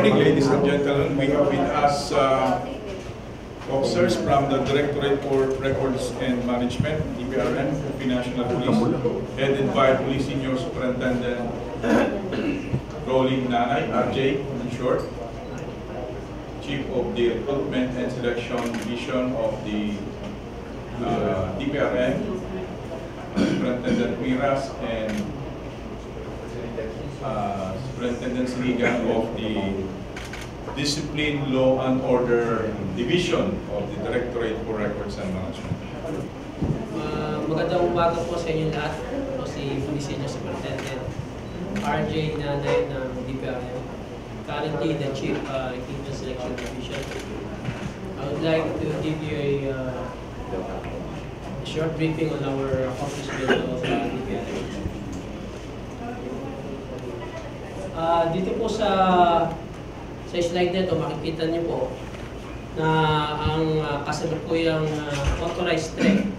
morning, ladies and gentlemen. We have with us officers from the Directorate for Records and Management, DPRM, National Police, headed by Police Senior Superintendent Rolling Nanay, RJ, in short, Chief of the Recruitment and Selection Division of the DPRM, Superintendent Miras, and Superintendent Siligan of the Discipline, Law and Order Division of the Directorate for Records and Management. Magandang umaga po sa inyo lahat. Ako si Police Senior Superintendent RJ Nanay ng DPRM, currently the Chief Recruitment Selection Division. I would like to give you a short briefing on our accomplishment of DPRM. Dito po sa slide nito, makikita niyo po na ang kasalukuyang authorized strength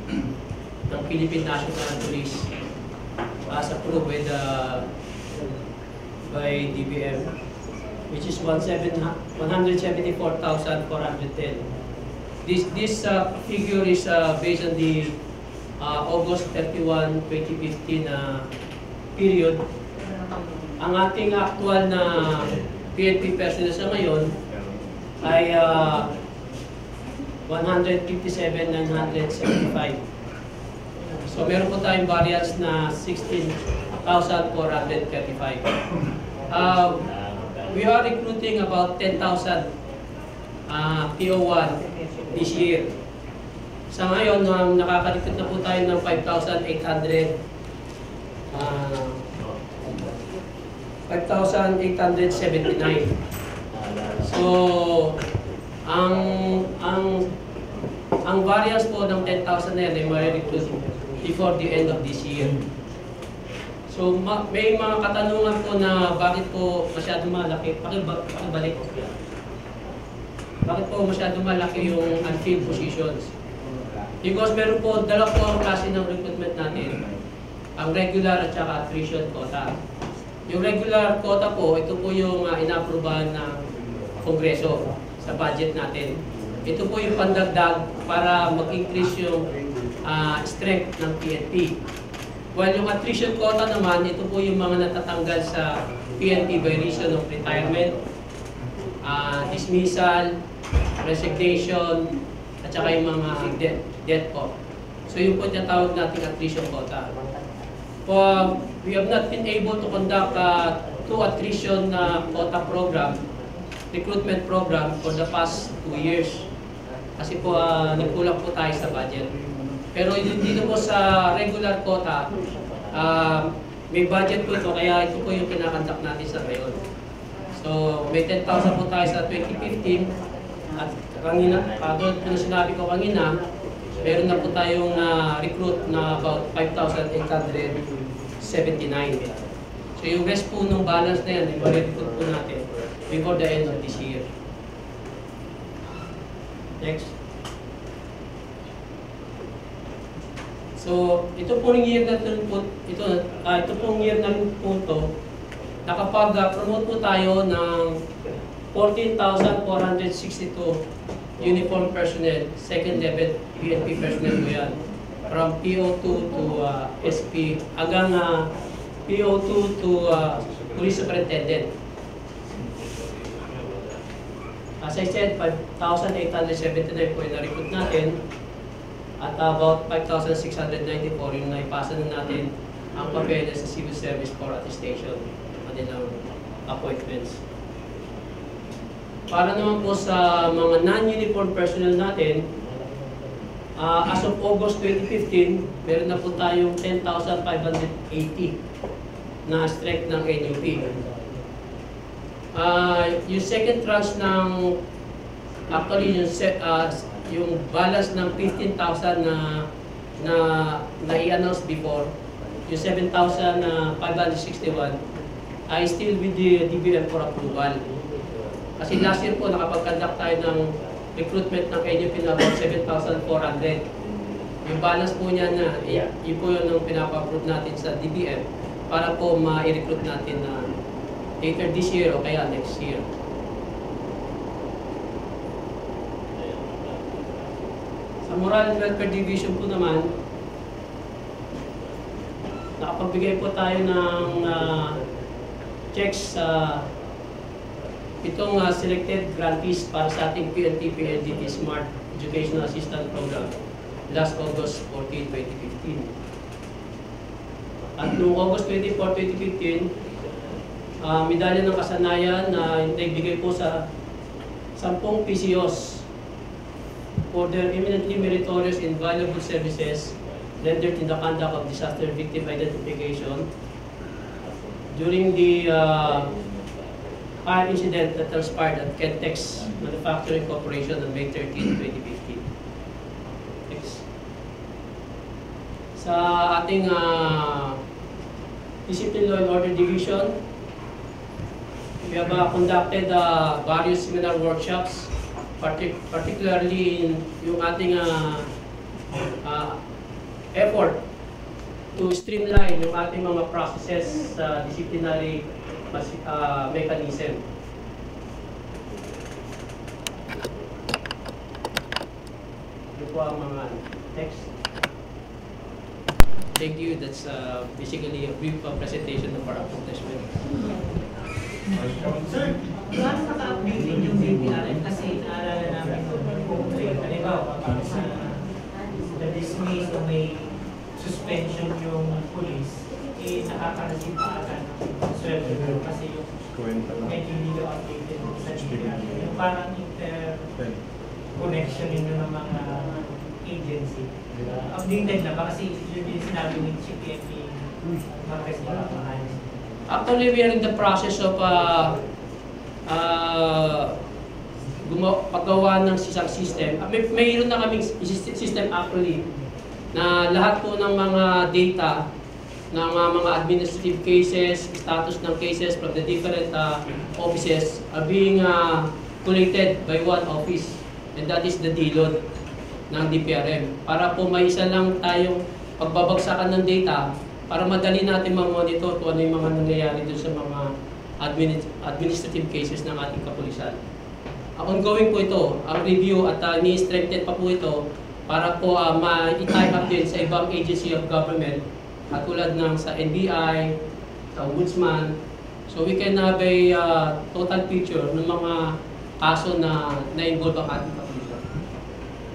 ng Philippine National Police as approved by DBM, which is 174,410. This figure is based on the August 31, 2015 period. Ang ating actual na PNP personnel sa ngayon ay 157,975. So meron po tayong variance na 16,435. We are recruiting about 10,000 PO1 this year. Sa ngayon, nakaka-recruit na po tayo ng 5,879. So, ang variance po ng 10,000 na yan ay ma-recruit before the end of this year. So, may mga katanungan po na bakit po masyado malaki. Pakibalik ko. Bakit po masyado malaki yung unfilled positions? Because meron po dalawa po ang klase ng recruitment natin. Ang regular at saka attrition quota. Yung regular quota po, ito po yung inaprubahan ng Kongreso sa budget natin. Ito po yung pandagdag para mag-increase yung strength ng PNP. While yung attrition quota naman, ito po yung mga natatanggal sa PNP by reason of retirement, dismissal, resignation, at saka yung mga death po. So yun po yung tawag nating attrition quota. We have not been able to conduct two attrition quota program, recruitment program for the past 2 years. Kasi po nagkulang po tayo sa budget. Pero dito po sa regular quota, may budget po ito, kaya ito po yung kinakandak natin sa ngayon. So may 10,000 po tayo sa 2015 at kanina, doon po sinabi ko kanina, meron na po tayong recruit na about 5,879. So yung rest po ng balance na yan, i-recruit po natin before the end of this year. Next. So ito pong year na po, ito pong year na rin po ito, nakapag-promote po tayo ng 14,462 uniform personnel, second level PNP personnel po yan. From PO2 to SP, hanggang PO2 to Police Superintendent. As I said, 5,879 po yung na-recruit natin at about 5,694 yung naipasa na natin ang papeles sa Civil Service for attestation at kanilang appointments. Para naman po sa mga non-uniform personnel natin, as of August 2015, meron na po tayong 10,580 na strength ng NUP. Yung second tranche ng, actually yung balance ng 15,000 na i-announce before, yung 7,561 ay still with the DBM for approval. Kasi last year po nakapag-conduct tayo ng recruitment ng NUP na about 7,400. Yung balance po niya na, yun po yun ang pinapa-approve natin sa DBM para po ma-recruit natin na later this year o kaya next year. Sa Moral and Welfare Division po naman, nakapagbigay po tayo ng checks sa itong selected grantees para sa ating PNP-PLDT Smart Educational Assistance Program last August 14, 2015. At noong August 24, 2015, medalya ng kasanayan na naibigay po sa 10 PCOs for their eminently meritorious and valuable services rendered in the conduct of disaster victim identification during the fire incident that transpired at Kentex Manufacturing Corporation on May 13, 2015. Next. Sa ating Discipline Law and Order Division, we have conducted various seminar workshops, particularly in yung ating effort to streamline yung ating mga processes sa disciplinary mechanism. Ito po ang mga text. Thank you. That's basically a brief presentation of our accomplishment. Sir, paano naka-update yung BPRM? Kasi naalala namin kung halimbawa sa na-dismiss o may suspension yung police, nakaka-receive pa agad ng sweldo kasi yung medyo hindi daw updated sa BPRM. Yung parang inter-connection ninyo ng mga agency. Updated na ba? Kasi yun yung sinabi ni CPMP Marquez na ayos. Actually, we are in the process of paggawa ng isang system. Mayroon na kaming system actually na lahat po ng mga data ng mga administrative cases, status ng cases from the different offices are being collated by one office, and that is the DLOD ng DPRM. Para po may isa lang tayong pagbabagsakan ng data para madali natin ma-monitor kung ano yung mga nangyayari doon sa mga administrative cases ng ating kapulisan. Ongoing po ito, ang review at ni-strengthen pa po ito para po ma-tie up din sa ibang agency of government katulad ng sa NBI, sa Ombudsman. So we can have a total picture ng mga kaso na na-involve ang ating kapulisan.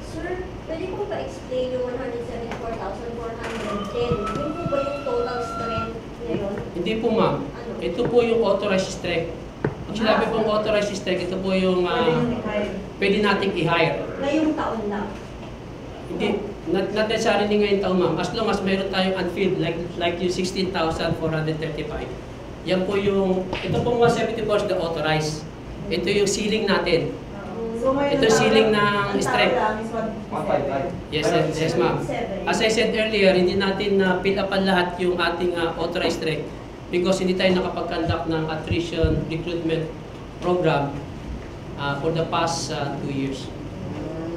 Sir, pwede po ba-explain yung 174,410? Yun po ba yung total strength ngayon? Hindi po ma'am. Ito po yung authorized strike. Pag sinabi pong authorized strike, ito po yung pwede nating i-hire. Ngayong taon lang? Hindi, not necessarily ngayong taon ma'am. As long as mayroon tayong unfilled, like yung 16,435. Yan po yung, ito pong 174 is the authorized. Ito yung ceiling natin. Ito ceiling ng strike. Yes, yes ma'am. As I said earlier, hindi natin fill upan lahat yung ating authorized strike because hindi tayo nakapag-conduct ng attrition recruitment program for the past 2 years.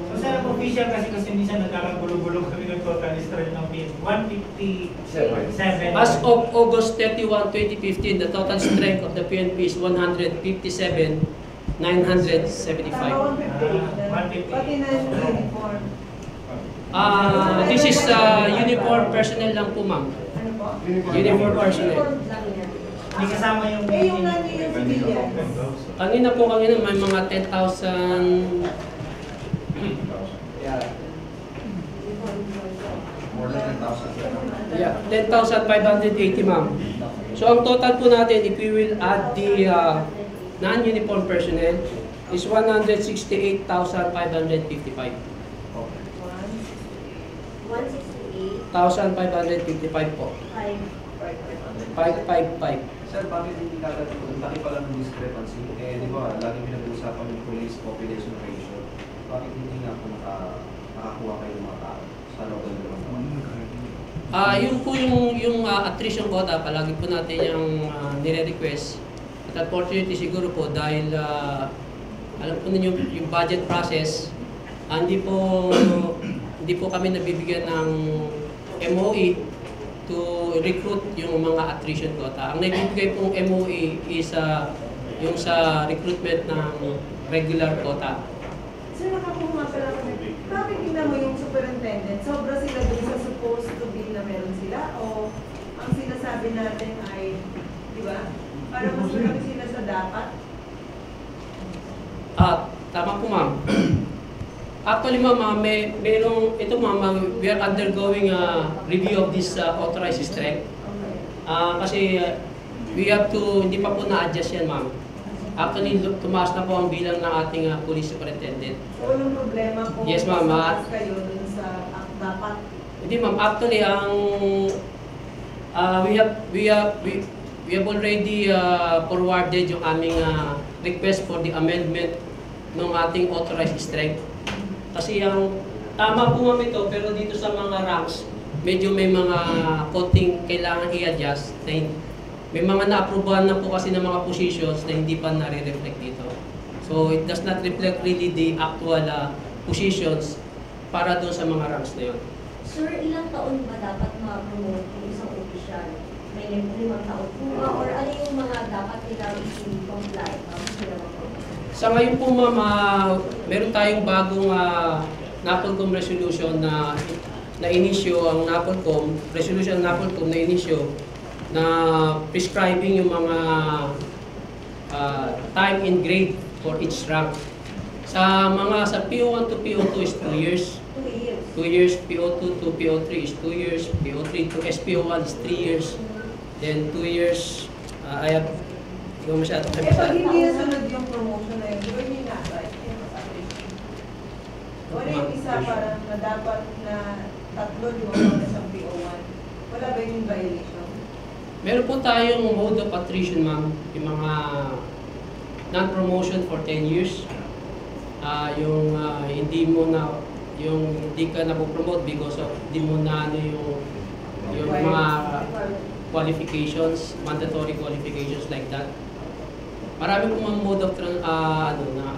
So sir, official kasi minsan nagkakagulo-gulo kami ng total strike ng PNP. 157. As of August 31, 2015, the total strength of the PNP is 157,975. 150. This is uniform personnel lang po ma'am. Ano po? Uniform personnel. Hindi kasama yung... yung civilian. Kanina may mga 10,000. Yeah, 10,580 ma'am. So ang total po natin, if we will add the non-uniform personnel, is 168,555. 168. 1,555 po. 555. Sir, bakit hindi kagad ang laki pala ng discrepancy? Eh, di ba, lagi pinag-uusapan yung police population ratio. Bakit hindi nga po nakakuha kayo ng mga tao sa local government? Yun po yung attrition quota, palagi po natin yung nire-request. At unfortunately siguro po dahil alam po ninyo yung budget process, hindi po kami nabibigyan ng MOE to recruit yung mga attrition quota. Ang naibibigay pong MOE is yung sa recruitment ng regular quota. Sir, nakakuha pala kami. Bakit tingnan mo yung superintendent, sobra sila dun sa supposed to be na meron sila o ang sinasabi natin ay, di ba? Para mas malaki sila sa dapat. Tama po ma'am. Actually ma'am, ito ma'am, we are undergoing a review of this authorized strength. Okay. Kasi we have to, hindi pa po na-adjust yan ma'am. Actually, tumaas na po ang bilang ng ating police superintendent. So, walang problema kung Yes, ma'am. mas kayo dun sa dapat. Hindi ma'am, actually we have already forwarded yung aming request for the amendment ng ating authorized strength. Kasi ang tama po ma'am ito, pero dito sa mga ranks, medyo may mga konting kailangan i-adjust. May mga na-aprobahan na po kasi ng mga positions na hindi pa nare-reflect dito. So it does not reflect really the actual positions para doon sa mga ranks na yun. Sir, ilang taon ba dapat ma-promote yung isang opisyal? May 5 taon po ba? Or ano yung mga dapat nilang i-comply? Sila ma-promote? Sa ngayon po ma'am, meron tayong bagong NAPOLCOM resolution na inisyo ang NAPOLCOM, resolution ng NAPOLCOM na inisyo na prescribing yung mga time and grade for each rank. Sa PO1 to PO2 is 2 years. 2 years. 2 years, PO2 to PO3 is 2 years, PO3 to SPO1 is 3 years, then 2 years, I have, hindi ko masyadong Eh, pag hindi nasunod yung promotion na yun, di ba hindi na, right? Wala yung isa parang na dapat na 3 yung sa PO1. Wala ba yung violation? Meron po tayong mode of attrition ma'am, yung mga non-promotion for 10 years. Yung hindi ka na-promote because of hindi mo na yung mga qualifications, mandatory qualifications like that. Marami po mga mode of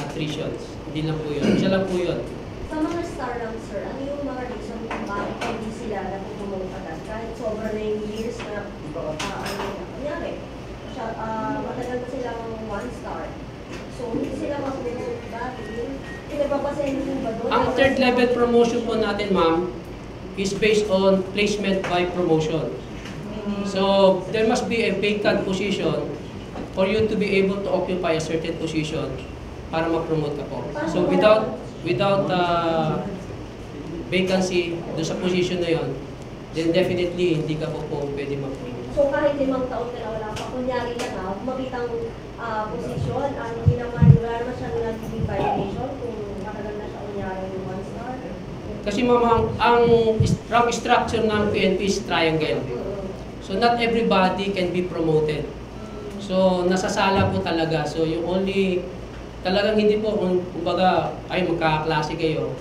attritions. Hindi lang po yun. Isa lang po yun. Sa mga star rank, sir, ano yung mga reason kung bakit hindi sila na-promote agad? Kahit sobra na yung years na, kunyari, matagal na silang 1 star. So, hindi sila ma-promote dati. Pinagpapasahin mo ba doon? Ang third level promotion po natin ma'am is based on placement by promotion. So, there must be a vacant position for you to be able to occupy a certain position para ma-promote ka po. So, without vacancy doon sa position na yon, then definitely hindi ka po pwede ma-promote. So, kahit 5 taon ka na wala pa, kunyari ka na, makitang posisyon, hindi naman, wala naman siyang naging violation kung matagal na siya kunyari yung 1 star. Kasi ma'am, ang rank structure ng PNP is triangle. So, not everybody can be promoted. So, nasasala po talaga. So, yung only, talagang hindi po, kumbaga, ay magkakaklase kayo.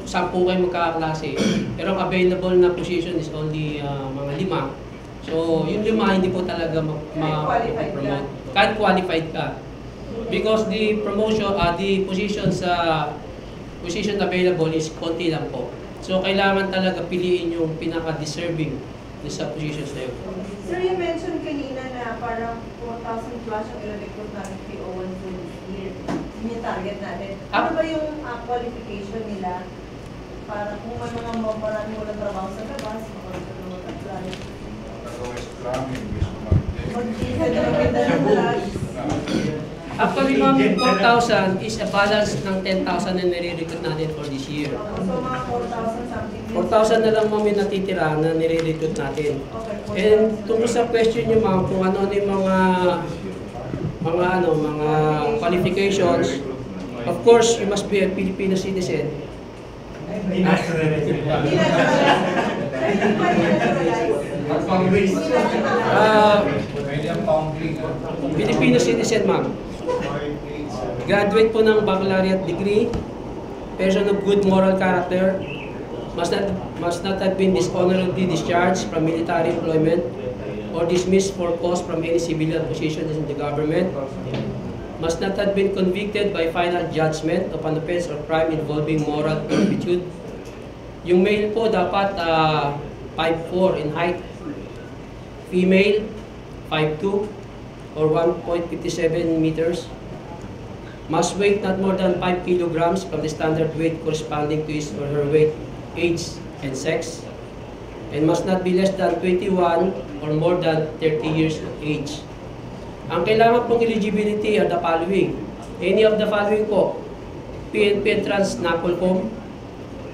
10 kayo magkakaklase. Pero ang available na position is only mga 5. So, yung 5 hindi po talaga ma-promote. Kahit qualified ka. Because the promotion, the position available is konti lang po. So, kailangan talaga piliin yung pinaka-deserving sa positions na yun. Sir, you mentioned kanina na parang 4,000 plus yung i-recruit natin PO1 for this year. Yun yung target natin. Ano ba yung qualification nila para kung may mga marami walang trabaho sa labas, mag-apply? Actually, ma'am, 4,000 is a balance ng 10,000 na nire-recruit natin for this year. So, mga 4,000 something. 4,000 na lang ma'am yung natitira na nire-recruit natin. Okay, And tungkol sa question niyo ma'am, kung ano yung mga qualifications, of course, you must be a Filipino citizen. Hindi naturalize. Filipino citizen ma'am. Graduate po ng baccalaureate degree, person of good moral character, must not have been dishonorably discharged from military employment or dismissed for cause from any civilian position in the government, must not have been convicted by final judgment of an offense or crime involving moral turpitude. Yung male po dapat 5'4" in height, female 5'2" or 1.57 meters, must weigh not more than 5 kilograms from the standard weight corresponding to his or her weight, age, and sex, and must not be less than 21 or more than 30 years of age. Ang kailangan pong eligibility are the following. Any of the following po: PNP entrance NAPOLCOM,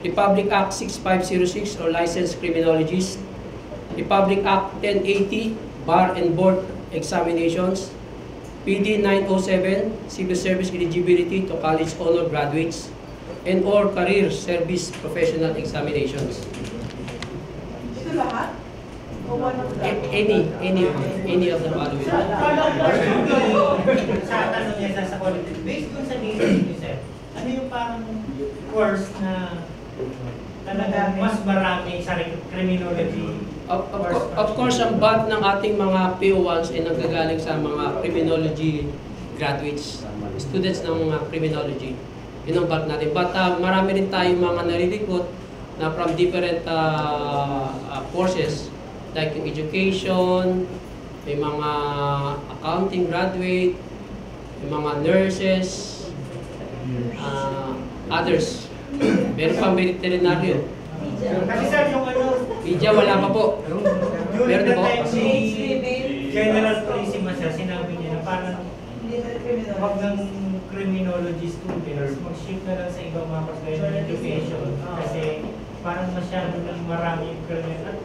Republic Act 6506 or licensed criminologist, Republic Act 1080 bar and board examinations, PD 907 civil service eligibility to college honor graduates, and or career service professional examinations. Ito lahat? O one of them? Any of the following. Sa tanong niya sa quality, based dun sa data niyo, sir, ano yung parang course na talagang mas marami sa criminology? Of course, ang bat ng ating mga PO1s ay nanggagaling sa mga criminology graduates, students ng mga criminology. Yun ang bat natin. But marami rin tayong mga nare-recruit na from different courses, like yung education, may mga accounting graduate, may mga nurses, others. Meron pang veterinaryo. Kasi sir, yung ano, Media, wala pa po. during Meron the po. time ni General Purisima, sir, sinabi niya na parang wag ng criminology students, mag-shift na lang sa ibang mga pagkain ng education. Kasi parang masyado ng marami yung criminal.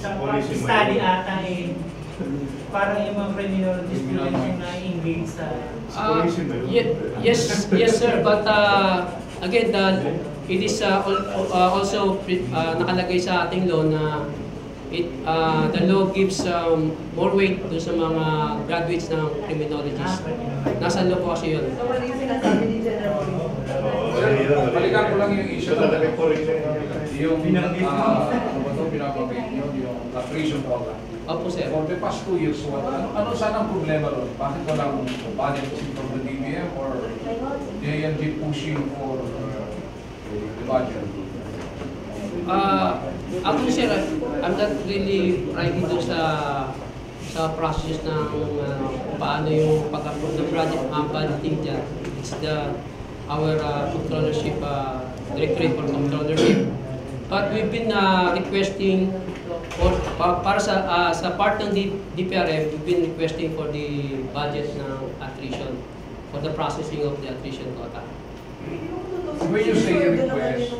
Sa study ata eh, parang yung mga criminology students yung na-engage sa... Yes sir, but again, it is also nakalagay sa ating law na the law gives more weight to sa mga graduates ng criminologists. Nasa law po kasi yun. So, mali yung sinasabi ni General Police. Balikan ko lang yung issue ng yung Binanggit mo. ano ba ito, pinapagay nyo, yung attrition program. Opo sir. For the past 2 years, ano sana ang problema ron? Bakit walang budget from the DBM or JND pushing for the budget? Actually sir, I'm not really privy doon sa process ng paano yung pag-approve ng project budgeting dyan. It's our controllership, Directorate for Controllership. But we've been requesting para sa part ng DPRM, we've been requesting for the budget ng attrition, for the processing of the attrition quota. When you say request,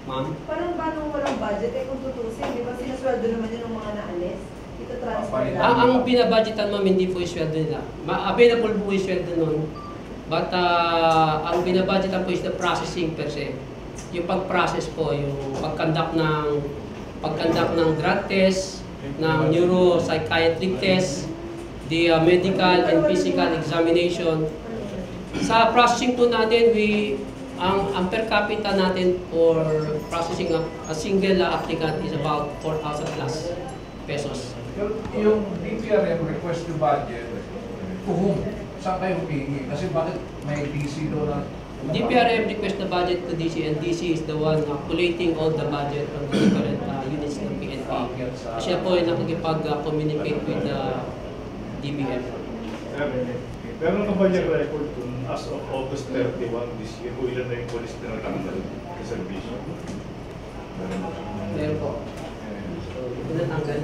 Ma'am? Parang ba nung walang budget, eh kung tutusin, di ba sinasweldo naman yun ng mga naalis? Ito transfer lang. Ang binabudgetan ma'am, hindi po yung sweldo nila. Available po yung sweldo nun. But ang binabudgetan po is the processing per se. Yung pag-process po, yung pag-conduct ng drug test, ng neuropsychiatric test, the medical and physical examination. Sa processing po natin, ang per capita natin for processing a single applicant is about 4,000 plus pesos. yung DPRM request the budget, to whom? Saan kayo humingi? Kasi bakit may DC doon na... DPRM request the budget to DC, and DC is the one collating all the budget from the different units ng PNP. Siya po ay nakikipag-communicate with the DBM. Pero ano ba yung record kung as of August 31 this year, kung ilan na yung police na natanggal sa servisyo? Meron po. Natanggal.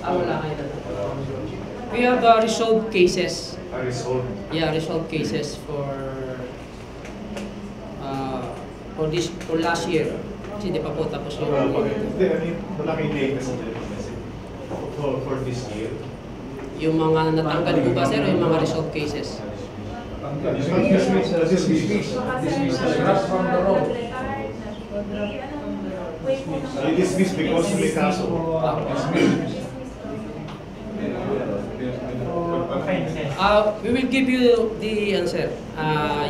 Wala kayo na. We have resolved cases. Resolved. Yeah, resolved cases for last year. Kasi hindi pa po tapos yung... Hindi, ano yung malaking latest for this year? Yung mga natanggal po ba sir o yung mga resolved cases? Dismiss from the road. I-dismiss because may kaso. We will give you the answer.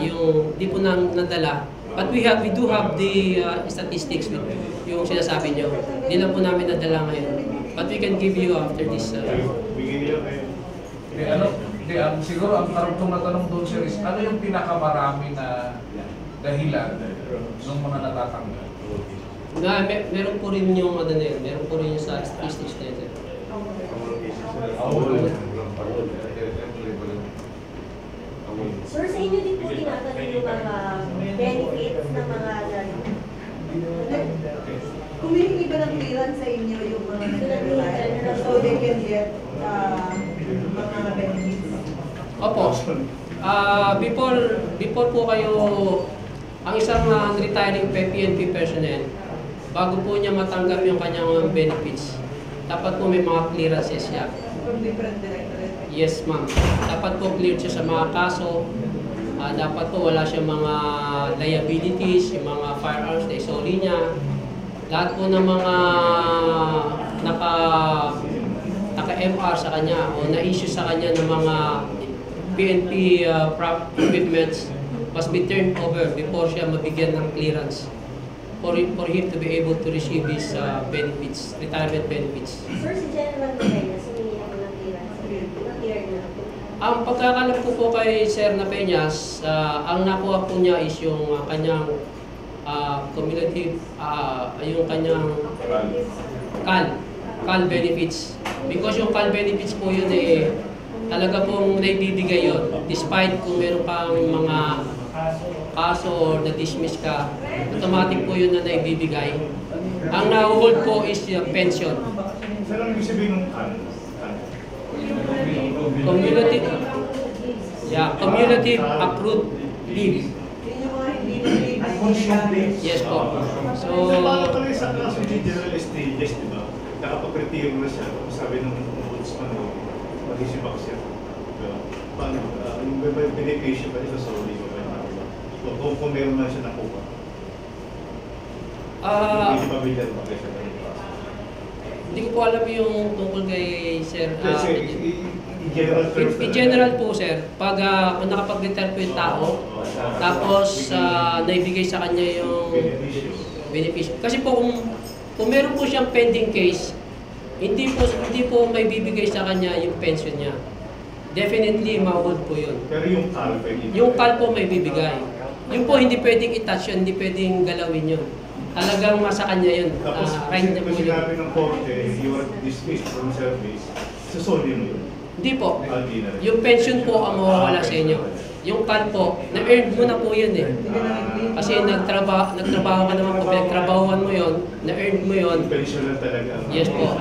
Yung di po nang nadala. But we do have the statistics with yung sinasabi nyo. Hindi lang po namin nadala ngayon. But we can give you after this. Bigyan nila kayo. Siguro ang tarugtong na tanong doon sir is, ano yung pinakamarami na dahilan ng mga natatanggal? Meron po rin yung ano na yun. Meron po rin yung sa statistics na yun. Sir, sa inyo din po tinatanong yung mga benefits ng mga Humihingi ba ng clearance sa inyo yung mga nag-retire so they can get mga benefits? Opo. Before po kayo, ang isang retiring PNP personnel, bago po niya matanggap yung kanyang benefits, dapat po may mga clearances siya. From different directorate? Yes, ma'am. Dapat po cleared siya sa mga kaso. Dapat po wala siya mga liabilities, yung mga firearms na isoli niya. Lahat po ng mga naka-MR sa kanya o na-issue sa kanya ng mga PNP equipments must be turned over before siya mabigyan ng clearance for him to be able to receive his benefits, retirement benefits. Sir, si General Peña, sumingi ako ng clearance. Na-clear na. Ang pagkakalam ko po kay Sir Napeñas, ang nakuha po niya is yung kanyang cumulative, yung kanyang CAL benefits. Because yung CAL benefits po yun talaga pong naibibigay yun. Despite kung meron kang mga kaso or na-dismiss ka, automatic po yun na naibibigay. Ang na-hold po is yung pension. Sir, ano ibig sabihin ng CAL? Cumulative accrued leave. Yun yung mga hindi na-leave. Yes po. So, Paano pala sa kaso ni General Estrellas, di ba? Nakapag-retiro na siya. Sabi ng ombudsman mo, mag-isibak siya. Paano? Yung beneficio ba niya sa soli ko? Kung meron na siya nakuha. Hindi pa bilyan ba kayo sa hindi ko po alam yung tungkol kay Sir. In general po, sir, pag kung nakapag-retire po yung tao, tapos naibigay sa kanya yung beneficio. Kasi po kung meron po siyang pending case, hindi po may bibigay sa kanya yung pension niya. Definitely ma-hold po yun. Pero yung CAL pwede. Yung CAL po may bibigay. Yung po hindi pwedeng i-touch yun, hindi pwedeng galawin yun. Talagang nasa kanya yun. Tapos Right na po kung yun. sinabi ng korte, you are dismissed from service, sa soli mo yun. Hindi po. Hindi na rin. Yung pension po ang mawawala sa inyo. Yung CAL po, na-earn mo na po yun eh. Kasi nagtrabaho ka naman po, pinagtrabahuan mo yun, na-earn mo yun. Pension lang talaga. Yes po.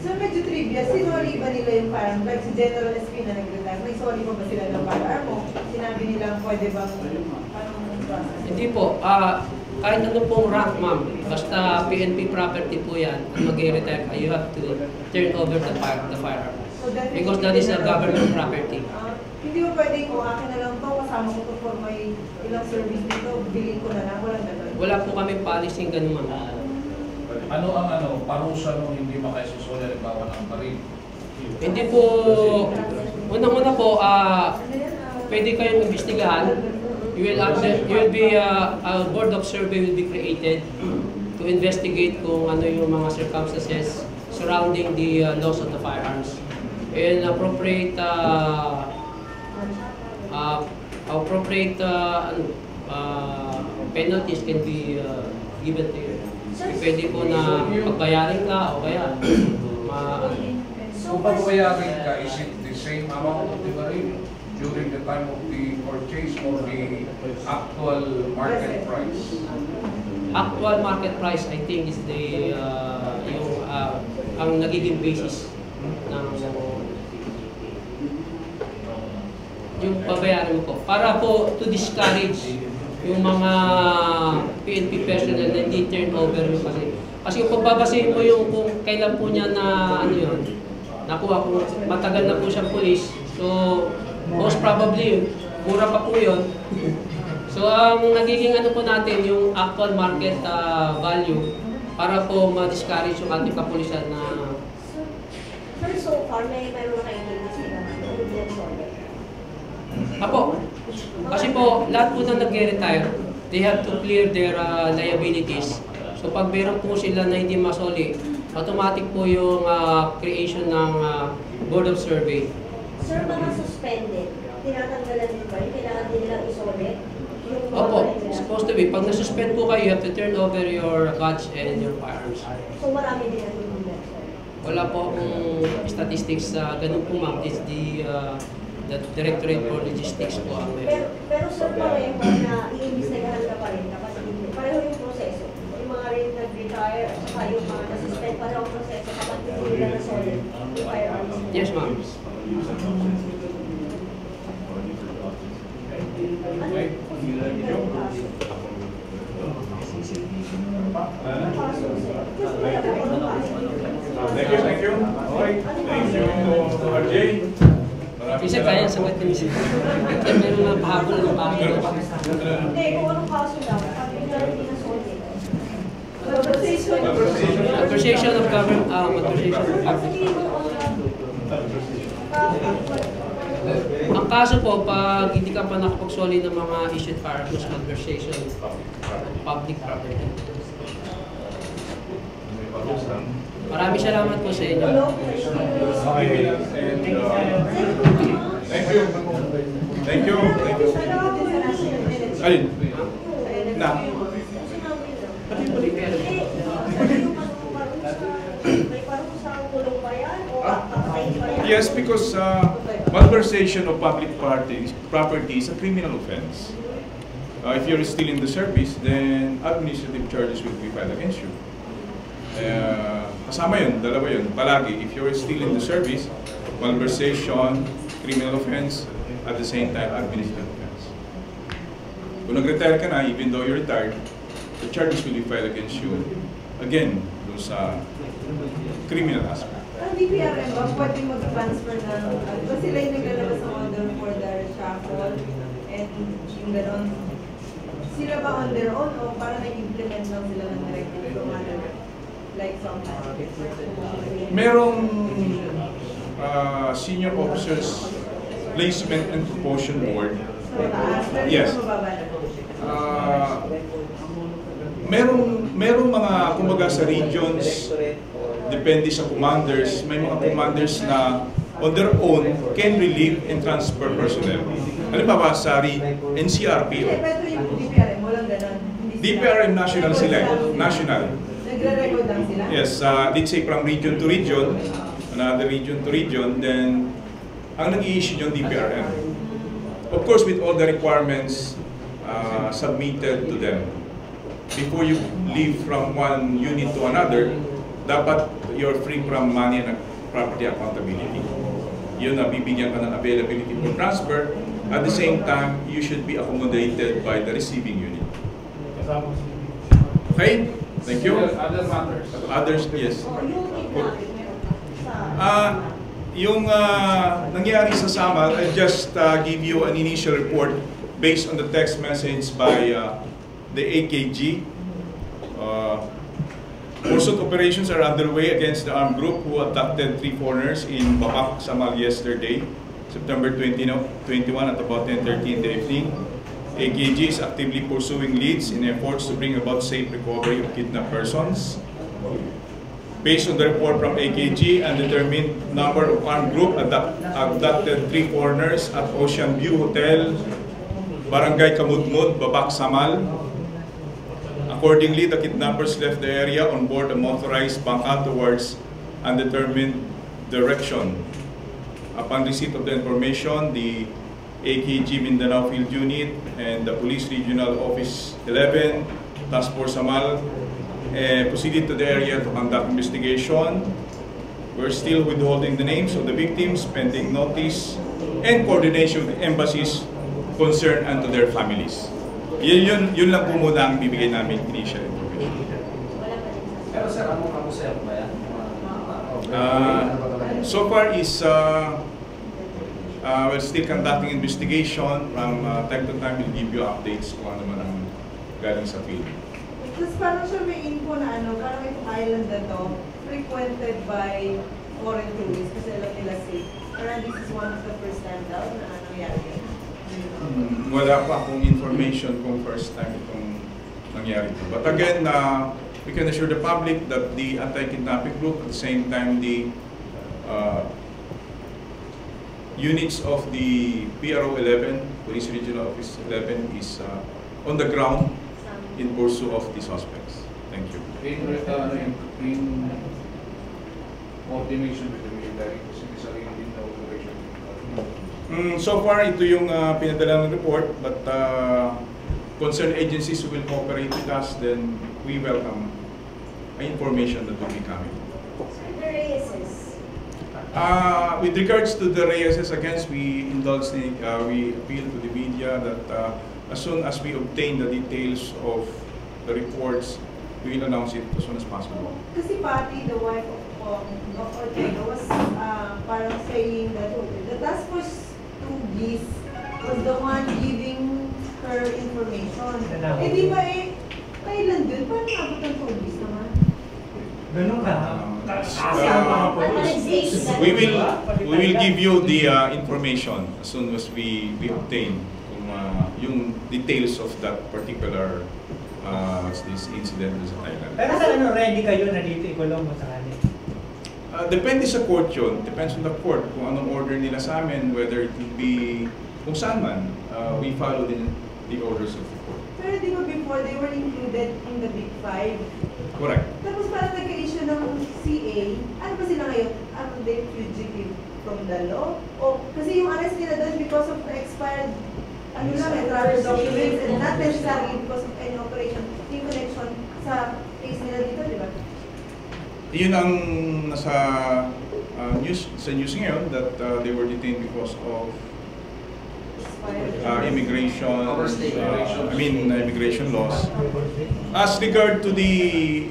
So medyo trivia, sinoli ba nila yung parang, like si General SP na nag-retire, may sorry pa ba sila ng firearm mo? Sinabi nila pwede bang, anong process? Hindi po. Kahit ano pong rank, ma'am, basta PNP property po yan, ang mag-retire ka, you have to turn over the firearm. So Because that is a government property. Hindi mo pwede kung akin na lang to, kasama ko to for my ilang service dito, bilhin ko na lang, walang gano'n. Wala po kami policy ganun, ma'am. Ano ang parusa nung hindi makaisusolya halimbawa ng baril? Hindi po, unang-una po, pwede kayong imbestigahan. You will be, a board of survey will be created to investigate kung ano yung mga circumstances surrounding the loss of the firearms. And appropriate penalties can be given to you. Pwede po na pagbayarin ka o kaya Kung pagbayarin ka, is it the same amount of the baril during the time of the purchase or the actual market price? actual market price, I think, is the ang nagiging basis ng yung babayaran mo po. Para po to discourage yung mga PNP personnel na hindi turn over yung kasi kung pagbabasehin mo yung kung kailan po niya na ano yun, nakuha kung matagal na po siyang police, so most probably mura pa po yun. So ang nagiging ano po natin yung actual market value para po ma-discourage yung ating kapulisan na So far, mayroon na kayong investigahan. Apo, kasi po lahat po na nag-retire, they have to clear their liabilities. So pag meron po sila na hindi masoli, automatic po yung creation ng board of survey. Sir, mga suspended, tinatanggalan din ba? Kailangan din nilang isolate? Opo, supposed to be. Pag nasuspend po kayo, you have to turn over your badge and your firearms. So marami din ang tulungan, sir? Wala po akong statistics sa ganun po, ma'am. It's the Directorate for Logistics po ang meron. Pero sir, pareho na iimbestigahan Yes, ma'am. Use and absence. Or use and absence. Okay. Thank you, thank you. Okay. Thank you to RJ. Maraming Isa kaya sagot din siya. Meron mga pahabol ng bakit. Hindi, kung anong kaso lang, sabi nila hindi na solid. Authorization of government, authorization of public. Sabihin mo, Ang kaso po, pag hindi ka pa nakapag-solid ng mga issued firearms conversation, public property. Maraming salamat po sa inyo. Okay, and thank you. Thank you. Thank you. Alin? Na? Yes, because malversation of public property is a criminal offense. If you're still in the service, then administrative charges will be filed against you. Kasama yun, dalawa yun, palagi. If you're still in the service, malversation, criminal offense, at the same time, administrative offense. Kung nag-retire ka na, even though you're retired, the charges will be filed against you. Again, dun sa criminal aspect. Ang DPRM ba, pwede mag-transfer ng, ba sila yung naglalabas ng order for the reshuffle and yung gano'n? Sila ba on their own o parang nag-implement lang sila ng directive from other, like sometimes? Merong senior officers placement and promotion board. Yes. Merong mga kumbaga sa regions, depende sa commanders, may mga commanders na on their own can relieve and transfer personnel. Halimbawa sa NCRPO. Pero yung DPRM, walang gano'n? DPRM national sila, national. Nagre-record lang sila? Yes, let's say from region to region, another region to region, then ang nag-i-issue yung DPRM. Of course, with all the requirements submitted to them. Before you leave from one unit to another, dapat you're free from money and property accountability. Yun na, bibigyan ka ng availability for transfer. At the same time, you should be accommodated by the receiving unit. Okay? Thank you. Other matters. Others, yes. Yung nangyari sa Samal, I'll just give you an initial report based on the text message by the AKG. Pursuit operations are underway against the armed group who abducted 3 foreigners in Bapak, Samal yesterday, September 21 at about 10:30 in the evening. AKG is actively pursuing leads in efforts to bring about safe recovery of kidnapped persons. Based on the report from AKG, a determined number of armed group abducted 3 foreigners at Ocean View Hotel, Barangay Kamudmud, Bapak, Samal. Accordingly, the kidnappers left the area on board a motorized bangka towards undetermined direction. Upon receipt of the information, the AKG Mindanao Field Unit and the Police Regional Office 11, Task Force Samal, proceeded to the area to conduct investigation. We're still withholding the names of the victims pending notice and coordination with embassies concerned and to their families. Yun lang po muna ang bibigay namin initial information. Pero sir, ano sir ba yan? So far is we're still conducting investigation. From time to time, we'll give you updates kung ano man ang galing sa field. Tapos parang siya may info na parang itong island na to, frequented by foreign tourists kasi alam nila safe. Parang this is one of the first time daw na nangyari yan. Wala pa akong information kung first time itong nangyari ito. But again, we can assure the public that the anti-kidnapping group, at the same time the units of the PRO 11, Police Regional Office 11, is on the ground in pursuit of the suspects. Thank you. In coordination with the military, kasi isa rin din na operation. So far, ito yung pinadala ng report, but concerned agencies who will cooperate with us, then we welcome information that will be coming. Sir, the races. With regards to the Reyes, again, we appeal to the media that as soon as we obtain the details of the reports, we will announce it as soon as possible. Kasi Patty, the wife of Ortega, was parang saying that the task force 2Gs was the one giving her information. Eh di ba kailan dun? Paano nabot ang 2Gs naman? Ganun ka. We will give you the information as soon as we obtain yung details of that particular this incident sa Thailand. Pero sa ano, ready kayo na dito ikulong mo sa kanila? Depende sa court yun. Depends on the court kung anong order nila sa amin, whether it will be kung saan man, we follow the orders of the court. Pero di ba before they were included in the Big Five? Correct. Tapos parang nagka-issue ng CA, ano ba sila ngayon? Are they fugitive from the law? O kasi yung arrest nila doon because of the expired travel documents and not necessarily because of any operation in connection sa case nila dito, di ba? Yun ang nasa news ngayon that they were detained because of immigration, immigration laws. As regard to the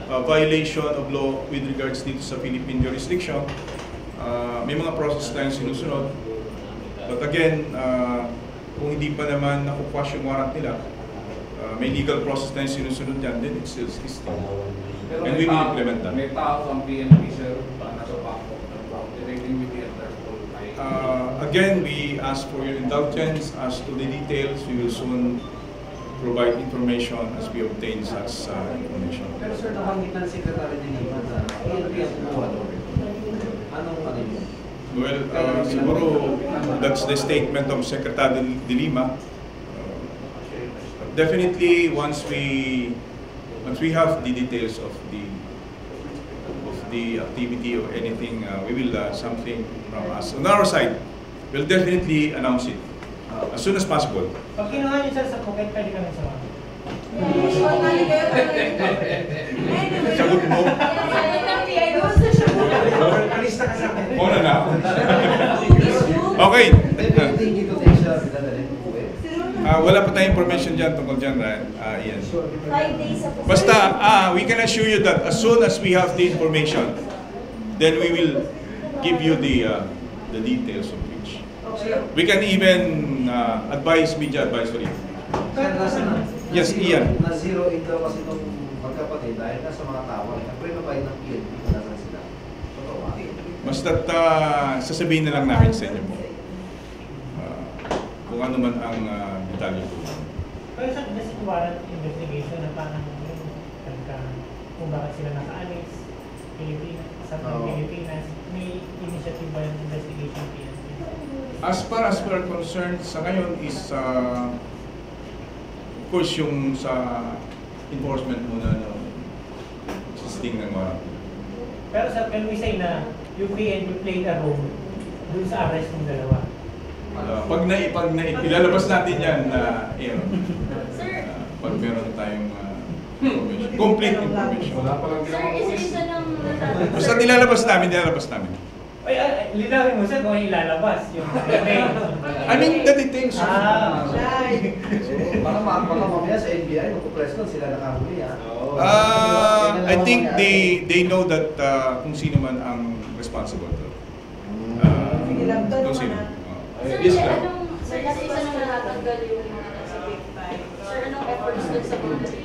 violation of law with regards dito sa Philippine jurisdiction, may mga process tayong sinusunod. But again, kung hindi pa naman nakukuha yung warrant nila, may legal process tayong sinusunod yan, then it's still existing. And we will implement that. May tao ang PNP, sir, nasa Bangkok, directing with the Interpol. Again, we ask for your indulgence as to the details. We will soon provide information as we obtain such information. Pero sir, nabanggit ng Secretary de Lima na PNP ang kumuha doon. Anong yun? Well, siguro that's the statement of Secretary de Lima. Definitely, once we have the details of the activity or anything, we will something from us on our side. We'll definitely announce it as soon as possible. Pag kinuha niyo sir sa Phuket, pwede kami sa mga. Sagot mo? Alista ka sa akin. Muna na. Okay. Wala pa tayong information dyan tungkol dyan, Ian. 5 days sa Basta, we can assure you that as soon as we have the information, then we will give you the details of which. We can even advise media advisory. Yes, Ian. Na-zero in daw kasi itong magkapatid dahil nasa mga tawag. Nag-pray ba ng PNP kung nasan sila? Basta't sasabihin na lang namin sa inyo po kung ano man ang detalye po. Pero sa basic warrant investigation na parang kung bakit sila nakaalis, sa Pilipinas, may initiative ba yung investigation PNP? As far as we're concerned, sa ngayon is of course yung sa enforcement muna ng existing ng warrant. Pero sir, can we say na yung PNP played a role dun sa arrest ng dalawa? Pag ilalabas natin yan na pag meron tayong information, complete information. Wala pa lang Basta nilalabas namin. Ay, linawin mo sir kung ilalabas yung I mean, the details. Baka mamaya sa NBI, magpo-press con sila nakahuli I think they know that kung sino man ang responsible. Kung sino. Yes, sir. Sir, kasi isa naman natanggal yung mga nasa Big Five. Sir, anong efforts dun sa mga si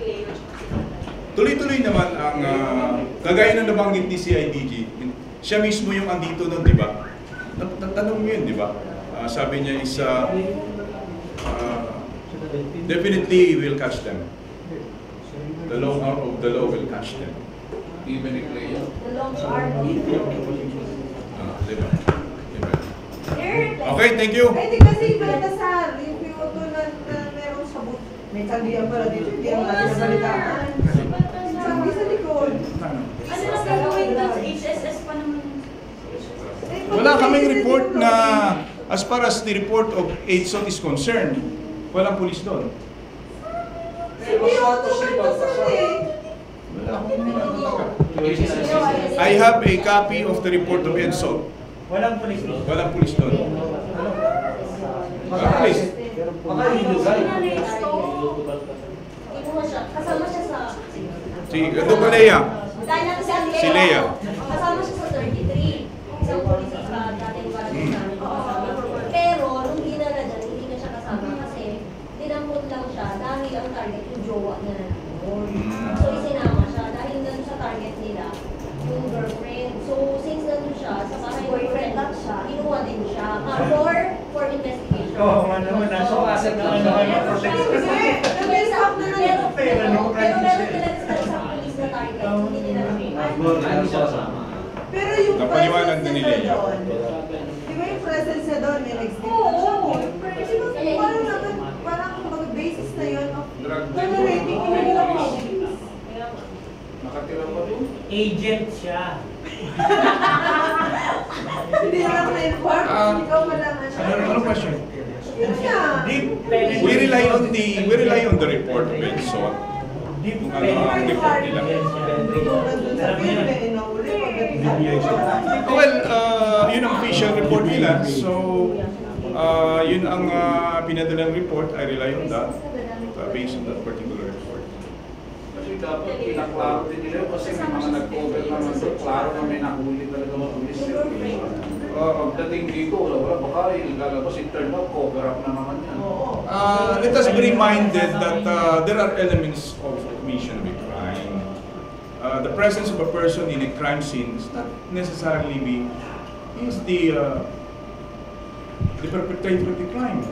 Cleo at si Tuloy-tuloy naman ang kagaya ng nabanggit ni CIDG. Siya mismo yung andito nun, di ba? Tanong mo yun, di ba? Sabi niya is definitely we'll catch them. The law of the law will catch them. Even if they The long arm. Diba? Okay, thank you. Eh, di kasi iba na sa yung piloto na meron sa booth. May tanggihan pala dito, hindi ang natin nabalitaan. Sabi sa likod. Ano lang gagawin doon sa HSS pa naman? Wala kaming report na as far as the report of AIDSOT is concerned, walang pulis doon. Si piloto man to sir eh. I have a copy of the report of EDSO. Walang pulis dito. Walang pulis doon. Walang pulis. Kinuha siya. Kasama siya sa... Si Lea. Dahil natin Si Lea. Kasama siya sa 33. Isang polis sa dating barangay namin. Pero nung ginala dyan, hindi na siya kasama kasi dinampot lang siya dahil ang target yung jowa niya na noon. So isinama siya dahil nandun sa target nila yung girlfriend. So since nandun siya, sa bahay boyfriend lang siya, kinuha din siya. For investigation. Oo, naman nasa asset naman naman yung protection. Pero meron talaga sa polis na target, hindi nila Pero yung Napaniwanan presence din niya nila doon, di ba yung presence niya doon, may nag-stick Oo. Di ba, parang naman, parang mga basis na yun of Drug tolerating yung mga police. Nakatira pa doon? Agent siya. Hindi lang na-inform, ikaw pa lang. Ano question? Yun nga. Deep We rely on the report of EDSO. Deep Kung ano ang report nila. Yung nandun sa film, eh, inauli pagdating. Well, yun ang official report nila. So, yun ang pinadalang report. I rely on that based on that particular report. Kasi dapat pinaklaro din nila kasi may mga nag-cover naman doon. Klaro na may nahuli talaga mga pulis. Pagdating dito, wala, baka lalabas, it turned out, cover up na naman yan. Let us be reminded that there are elements of commission of a crime. The presence of a person in a crime scene is not necessarily is the perpetrator of the crime.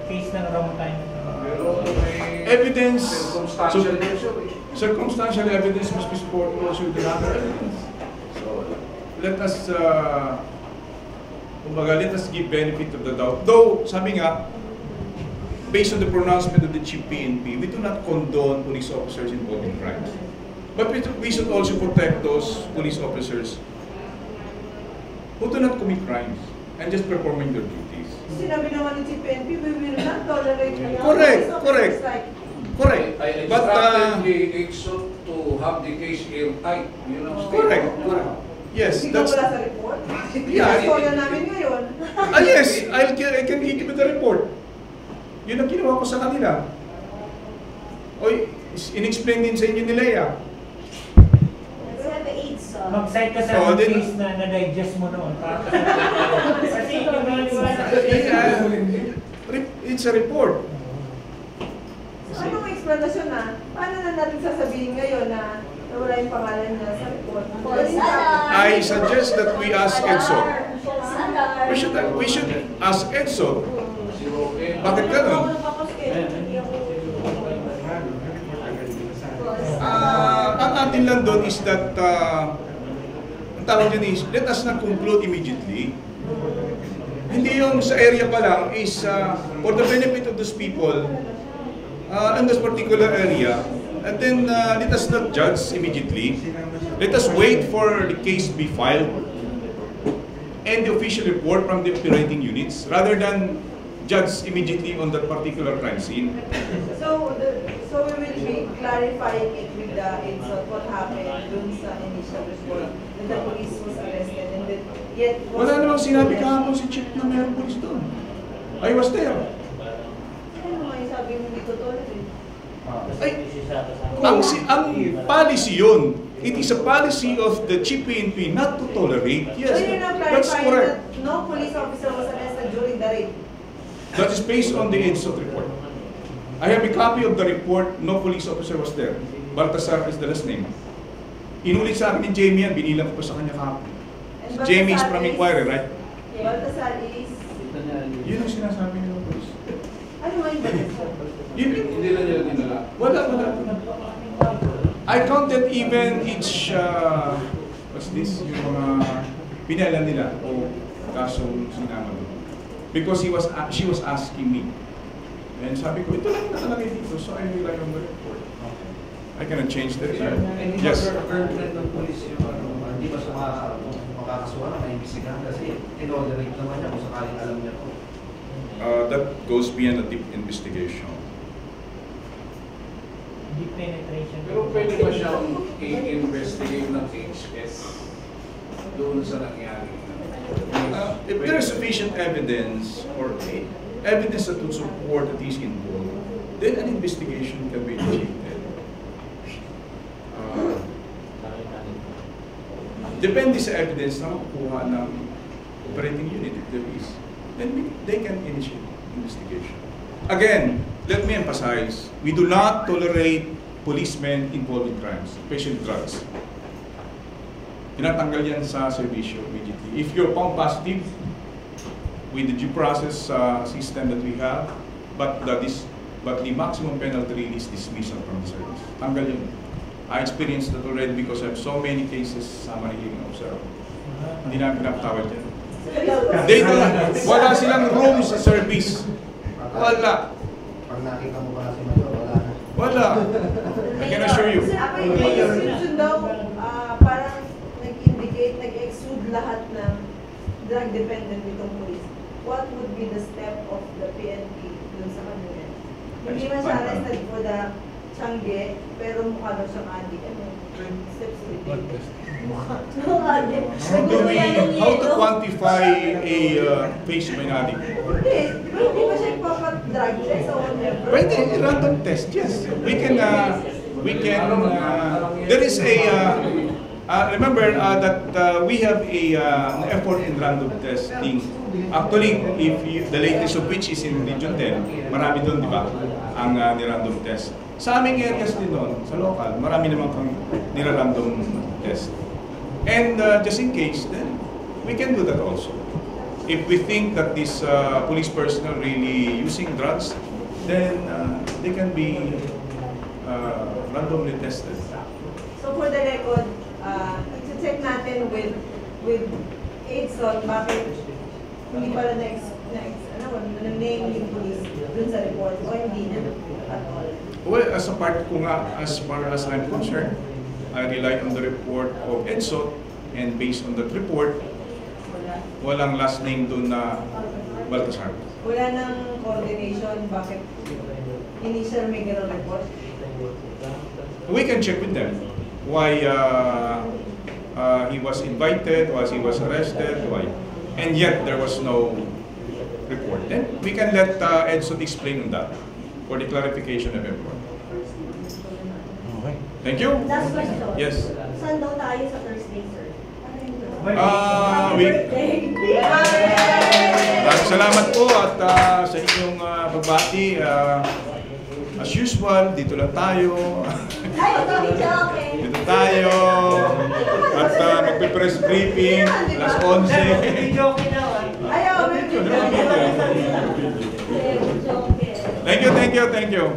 Case ng wrong time. Pero may Evidence, circumstantial measure. circumstantial evidence must be supported also with other evidence. So let us, let us give benefit of the doubt. Though, sabi nga, based on the pronouncement of the Chief PNP, we do not condone police officers involved in crimes. But we should also protect those police officers who do not commit crimes and just performing their duties. Sinabi naman ni Chief PNP, we will not tolerate Correct. Correct. I But, instructed the EXO to have the case airtight. Yun ang correct. statement. Yes, Hindi that's... wala sa report. Yeah. Istorya namin ngayon. Yes, I can give you the report. Yun ang ginawa ko sa kanila. Oy, in-explain din sa inyo ni Lea. Mag-cite ka sa case na na-digest mo noon. Kasi yung It's a report. Anong explanation na? Paano na natin sasabihin ngayon na wala yung pangalan niya sa report? I suggest that we ask EDSO. We should ask EDSO. Bakit ganun? Ang atin lang doon is that ang tawag dyan is, let us not conclude immediately. Hindi yung sa area pa lang is for the benefit of those people in this particular area, and then let us not judge immediately. Let us wait for the case to be filed and the official report from the operating units rather than judge immediately on that particular crime scene. So we will be clarifying it with the EDSO what happened dun sa initial report that the police was arrested and then yet was... Wala namang sinabi kahapon si Chief na mayroong police doon. I was there. Ano nga yung sabi mo dito to? Ay, ang policy yun. It is a policy of the Chief PNP not to tolerate. Yes, So you're not that's clarifying correct. that no police officer was arrested during the raid? That is based on the EDSO report. I have a copy of the report. No police officer was there. Baltasar is the last name. Inulit sa akin ni Jamie yan. Binilang ko pa sa kanya kahapon. And Jamie is Baltasar from inquiry, right? Baltasar is... Yun ang sinasabi nila police. Ano nga yung Baltasar? Hindi na nila dinala. Wala. I counted even each, what's this? Yung mga pinala nila o kasong sinama doon. Because she was asking me. And sabi ko, ito lang nakalagay dito, so I rely on the report. I cannot change the report. Yes. Current ng police yung hindi ba siya makakasuha na maimbisigahan kasi tinolerate naman niya kung sakaling alam niya to. That goes beyond a deep investigation. deep penetration. Pero pwede ba siyang i-investigate ng HSS doon sa nangyari? If there is sufficient evidence or evidence that would support that he's involved, then an investigation can be initiated. Depende sa evidence na makukuha ng operating unit if there is, then they can initiate investigation. Again, let me emphasize, we do not tolerate policemen involved in crimes, especially drugs. Tinatanggal yan sa servisyo immediately. If you're found positive with the due process system that we have, but the maximum penalty really is dismissal from the service. Tanggal yun. I experienced that already because I have so many cases sa Manila observe. Hindi na pinapatawad yan. Wala silang room sa service. Wala. Pag nakita mo ba si Mayor, wala na. Wala. I can assure you. Yung daw, parang nag-indicate, nag-exude lahat ng drug dependent nitong police. What would be the step of the PNP dun sa kanila? Hindi man siya arrested for the Changi, pero mukha daw siyang addict. Ano? Steps to be taken. How to quantify a face of an addict? Hindi. Pero hindi ba siya ipapat-drug test o whatever? Pwede, random test, yes. We can, there is a, remember that we have an effort in random testing. Actually, the latest of which is in Region 10, marami doon, di ba, ang ni-random test. Sa aming areas din doon, sa local, marami naman kang nira-random test. And just in case, then we can do that also. If we think that this police personnel really using drugs, then they can be randomly tested. So for the record, check natin with Edson, bakit hindi pala na-name yung police dun sa report o hindi na at all? Well, as far as I'm concerned, I rely on the report of EDSO, and based on that report, walang last name doon na Baltasar. Wala nang coordination, bakit initial may ganun report? We can check with them why he was invited, why he was arrested, why. And yet there was no report. Then we can let EDSO explain on that for the clarification of everyone. Thank you. Last question. Yes. Saan daw tayo sa Thursday, sir? Maraming salamat po at sa inyong pagbati. As usual, dito lang tayo. Dito tayo. At magpe-press briefing, alas 11. Ayaw, Thank you.